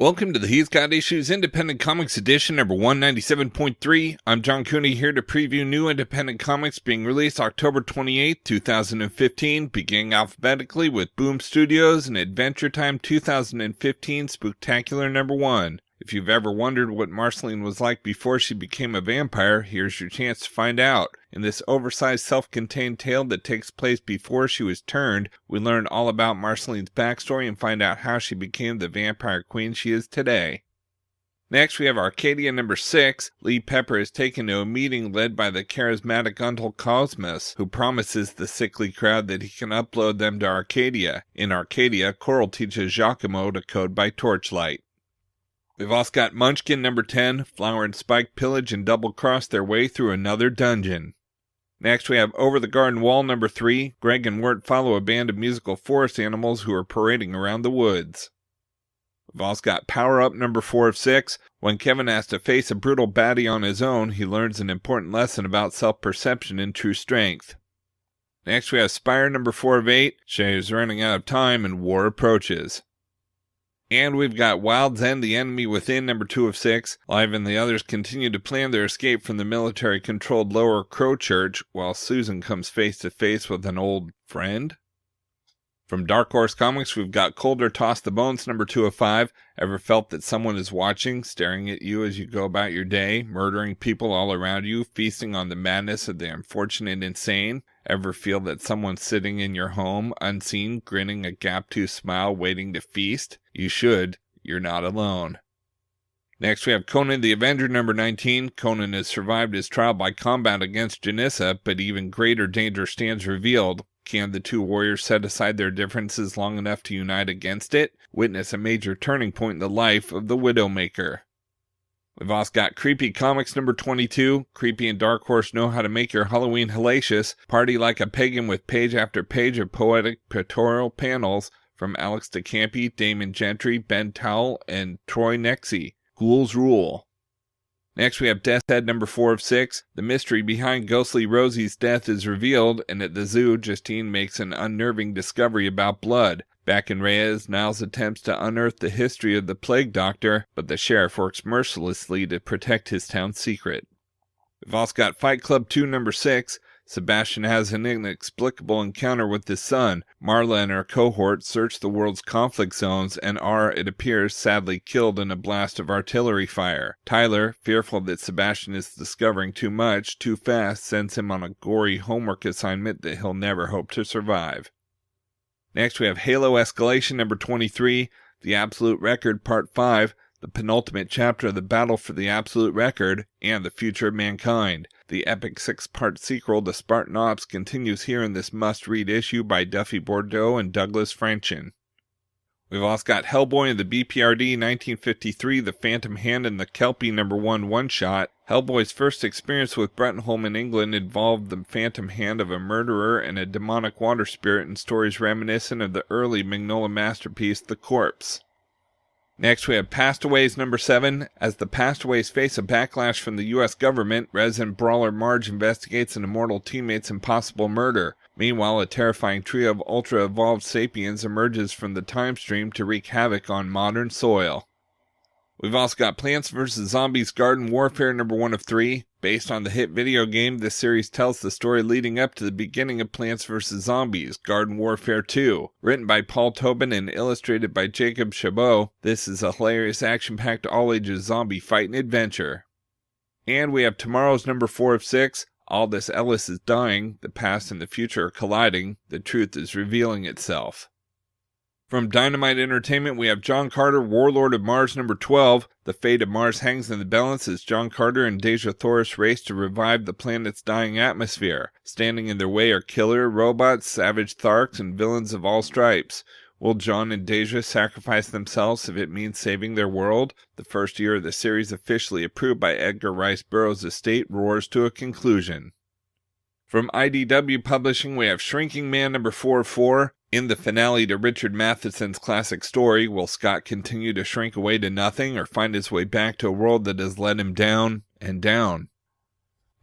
Welcome to the He's Got Issues Independent Comics Edition number 197.3. I'm John Cooney here to preview new independent comics being released October 28, 2015, beginning alphabetically with Boom Studios and Adventure Time 2015 Spoooktacular number 1. If you've ever wondered what Marceline was like before she became a vampire, here's your chance to find out. In this oversized self-contained tale that takes place before she was turned, we learn all about Marceline's backstory and find out how she became the vampire queen she is today. Next, we have Arcadia number 6. Lee Pepper is taken to a meeting led by the charismatic Uncle Cosmos, who promises the sickly crowd that he can upload them to Arcadia. In Arcadia, Coral teaches Giacomo to code by torchlight. We've also got Munchkin number 10. Flower and Spike pillage and double-cross their way through another dungeon. Next, we have Over the Garden Wall number 3. Greg and Wirt follow a band of musical forest animals who are parading around the woods. We've also got Power Up number 4 of 6. When Kevin has to face a brutal baddie on his own, he learns an important lesson about self-perception and true strength. Next, we have Spire number 4 of 8. Shay is running out of time and war approaches. And we've got Wild's End, The Enemy Within, number 2 of 6. Live and the others continue to plan their escape from the military-controlled Lower Crow Church, while Susan comes face-to-face with an old friend. From Dark Horse Comics, we've got Colder Toss the Bones, number 2 of 5. Ever felt that someone is watching, staring at you as you go about your day, murdering people all around you, feasting on the madness of the unfortunate insane? Ever feel that someone's sitting in your home, unseen, grinning a gap-toothed smile, waiting to feast? You should. You're not alone. Next, we have Conan The Avenger, number 19. Conan has survived his trial by combat against Janissa, but even greater danger stands revealed. Can the two warriors set aside their differences long enough to unite against it? Witness a major turning point in the life of the Widowmaker. We've also got Creepy Comics number 22. Creepy and Dark Horse know how to make your Halloween hellacious. Party like a pagan with page after page of poetic pictorial panels from Alex DeCampi, Damon Gentry, Ben Towle, and Troy Nexie. Ghouls rule. Next, we have Death's Head number 4 of 6. The mystery behind Ghostly Rosie's death is revealed, and at the zoo, Justine makes an unnerving discovery about blood. Back in Reyes, Niles attempts to unearth the history of the Plague Doctor, but the sheriff works mercilessly to protect his town's secret. We've also got Fight Club 2 number 6. Sebastian has an inexplicable encounter with his son. Marla and her cohort search the world's conflict zones and are, it appears, sadly killed in a blast of artillery fire. Tyler, fearful that Sebastian is discovering too much, too fast, sends him on a gory homework assignment that he'll never hope to survive. Next, we have Halo Escalation number 23, The Absolute Record Part 5, the penultimate chapter of the battle for the Absolute Record, and the future of mankind. The epic 6-part sequel to Spartan Ops continues here in this must-read issue by Duffy Bordeaux and Douglas Franchen. We've also got Hellboy and the B.P.R.D. 1953, The Phantom Hand and the Kelpie number 1 one-shot. Hellboy's first experience with Bruttenholm in England involved the phantom hand of a murderer and a demonic water spirit in stories reminiscent of the early Mignola masterpiece, The Corpse. Next, we have PastAways number 7. As the PastAways face a backlash from the U.S. government, resident brawler Marge investigates an immortal teammate's impossible murder. Meanwhile, a terrifying trio of ultra-evolved sapiens emerges from the time stream to wreak havoc on modern soil. We've also got Plants vs. Zombies Garden Warfare number 1 of 3. Based on the hit video game, this series tells the story leading up to the beginning of Plants vs. Zombies Garden Warfare 2. Written by Paul Tobin and illustrated by Jacob Chabot, this is a hilarious action-packed all-ages zombie fight and adventure. And we have Tomorrow's number 4 of 6. Aldous Ellis is dying, the past and the future are colliding, the truth is revealing itself. From Dynamite Entertainment, we have John Carter, Warlord of Mars number 12. The fate of Mars hangs in the balance as John Carter and Deja Thoris race to revive the planet's dying atmosphere. Standing in their way are killer robots, savage Tharks, and villains of all stripes. Will John and Deja sacrifice themselves if it means saving their world? The first year of the series, officially approved by Edgar Rice Burroughs' estate, roars to a conclusion. From IDW Publishing, we have Shrinking Man number 4 of 4. In the finale to Richard Matheson's classic story, will Scott continue to shrink away to nothing or find his way back to a world that has let him down and down?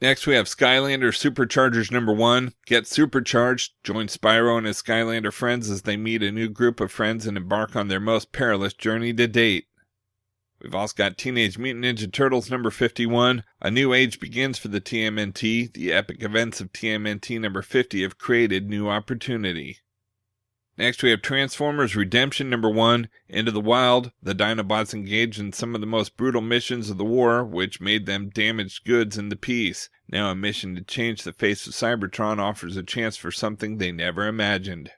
Next, we have Skylanders Superchargers number 1. Get supercharged. Join Spyro and his Skylander friends as they meet a new group of friends and embark on their most perilous journey to date. We've also got Teenage Mutant Ninja Turtles number 51. A new age begins for the TMNT. The epic events of TMNT number 50 have created new opportunity. Next we have Transformers Redemption number 1. Into the Wild, the Dinobots engaged in some of the most brutal missions of the war, which made them damaged goods in the peace. Now a mission to change the face of Cybertron offers a chance for something they never imagined.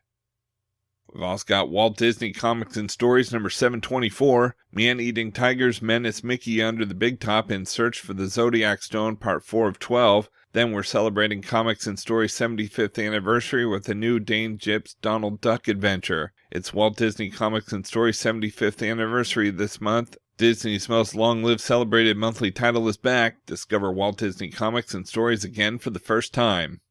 We've also got Walt Disney Comics and Stories number 724. Man-eating tigers menace Mickey under the big top in search for the Zodiac Stone, part 4 of 12. Then we're celebrating Comics and Stories' 75th anniversary with a new Dane Gyp's Donald Duck adventure. It's Walt Disney Comics and Stories' 75th anniversary this month. Disney's most long-lived celebrated monthly title is back. Discover Walt Disney Comics and Stories again for the first time.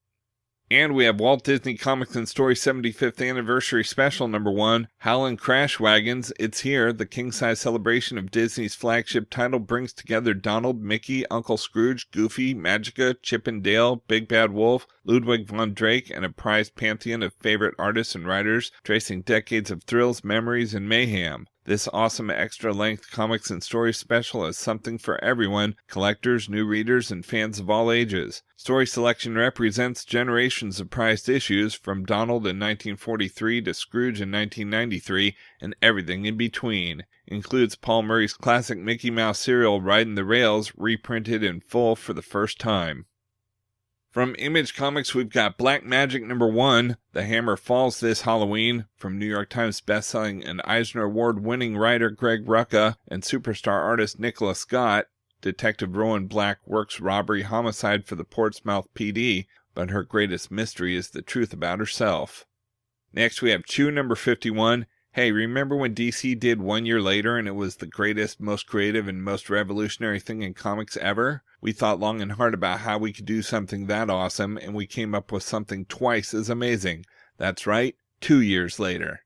And we have Walt Disney Comics and Stories 75th Anniversary Special number 1, Howlin' Crash Wagons. It's here. The king-size celebration of Disney's flagship title brings together Donald, Mickey, Uncle Scrooge, Goofy, Magica, Chip and Dale, Big Bad Wolf, Ludwig von Drake, and a prized pantheon of favorite artists and writers, tracing decades of thrills, memories, and mayhem. This awesome extra-length Comics and Stories special is something for everyone, collectors, new readers, and fans of all ages. Story selection represents generations of prized issues, from Donald in 1943 to Scrooge in 1993, and everything in between. Includes Paul Murray's classic Mickey Mouse serial Ridin' the Rails, reprinted in full for the first time. From Image Comics, we've got Black Magick number 1, The Hammer Falls this Halloween, from New York Times bestselling and Eisner Award-winning writer Greg Rucka and superstar artist Nicola Scott. Detective Rowan Black works robbery homicide for the Portsmouth PD, but her greatest mystery is the truth about herself. Next we have Chew number 51. Hey, remember when DC did 1 year later and it was the greatest, most creative, and most revolutionary thing in comics ever? We thought long and hard about how we could do something that awesome, and we came up with something twice as amazing. That's right, 2 years later.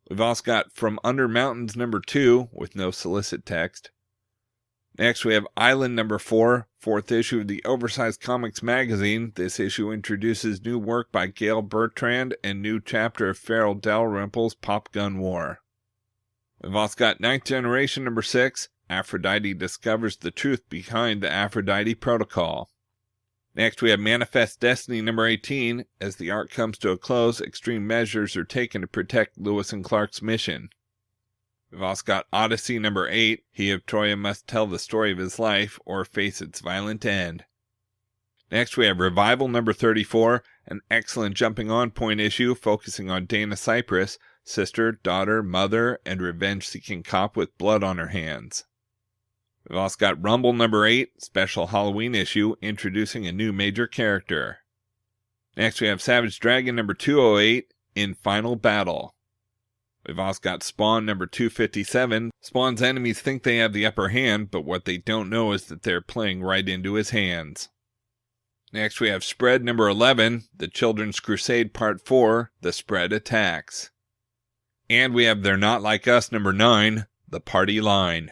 We've also got From Under Mountains number 2, with no solicit text. Next we have Island number 4, 4th issue of the Oversized Comics magazine. This issue introduces new work by Gail Bertrand and new chapter of Farrell Dalrymple's Pop Gun War. We've also got 9th Generation number 6, Aphrodite discovers the truth behind the Aphrodite Protocol. Next we have Manifest Destiny number 18. As the arc comes to a close, extreme measures are taken to protect Lewis and Clark's mission. We've also got Odyssey number 8. He of Troya must tell the story of his life or face its violent end. Next we have Revival number 34, an excellent jumping on point issue focusing on Dana Cypress, sister, daughter, mother, and revenge-seeking cop with blood on her hands. We've also got Rumble number 8, special Halloween issue introducing a new major character. Next we have Savage Dragon number 208, In Final Battle. We've also got Spawn number 257. Spawn's enemies think they have the upper hand, but what they don't know is that they're playing right into his hands. Next we have Spread number 11, The Children's Crusade Part 4, The Spread Attacks. And we have They're Not Like Us number 9, The Party Line.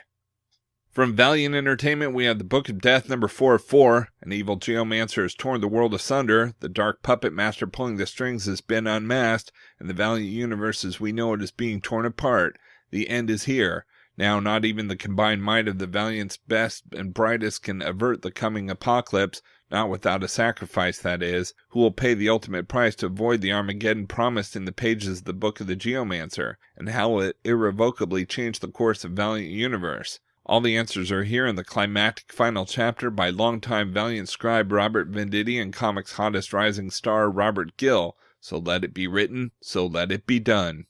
From Valiant Entertainment, we have The Book of Death number 4 of 4. An evil geomancer has torn the world asunder. The dark puppet master pulling the strings has been unmasked, and the Valiant universe as we know it is being torn apart. The end is here. Now not even the combined might of the Valiant's best and brightest can avert the coming apocalypse, not without a sacrifice, that is. Who will pay the ultimate price to avoid the Armageddon promised in the pages of the Book of the Geomancer, and how will it irrevocably change the course of Valiant universe? All the answers are here in the climactic final chapter by longtime Valiant scribe Robert Venditti and comics' hottest rising star Robert Gill. So let it be written, so let it be done.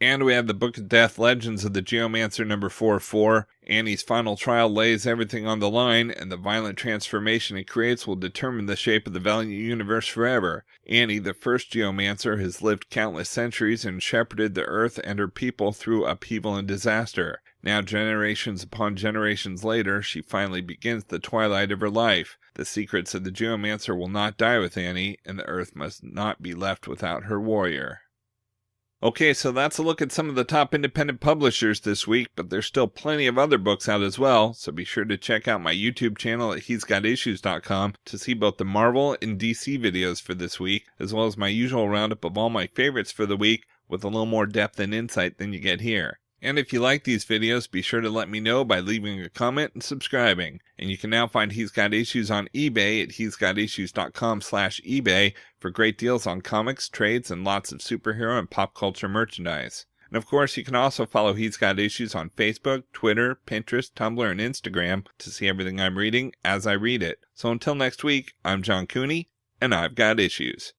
And we have the Book of Death Legends of the Geomancer number 4 of 4. Annie's final trial lays everything on the line, and the violent transformation it creates will determine the shape of the Valiant universe forever. Annie, the first Geomancer, has lived countless centuries and shepherded the earth and her people through upheaval and disaster. Now, generations upon generations later, she finally begins the twilight of her life. The secrets of the Geomancer will not die with Annie, and the earth must not be left without her warrior. Okay, so that's a look at some of the top independent publishers this week, but there's still plenty of other books out as well, so be sure to check out my YouTube channel at he'sgotissues.com to see both the Marvel and DC videos for this week, as well as my usual roundup of all my favorites for the week with a little more depth and insight than you get here. And if you like these videos, be sure to let me know by leaving a comment and subscribing. And you can now find He's Got Issues on eBay at he'sgotissues.com/eBay for great deals on comics, trades, and lots of superhero and pop culture merchandise. And of course, you can also follow He's Got Issues on Facebook, Twitter, Pinterest, Tumblr, and Instagram to see everything I'm reading as I read it. So until next week, I'm John Cooney, and I've got issues.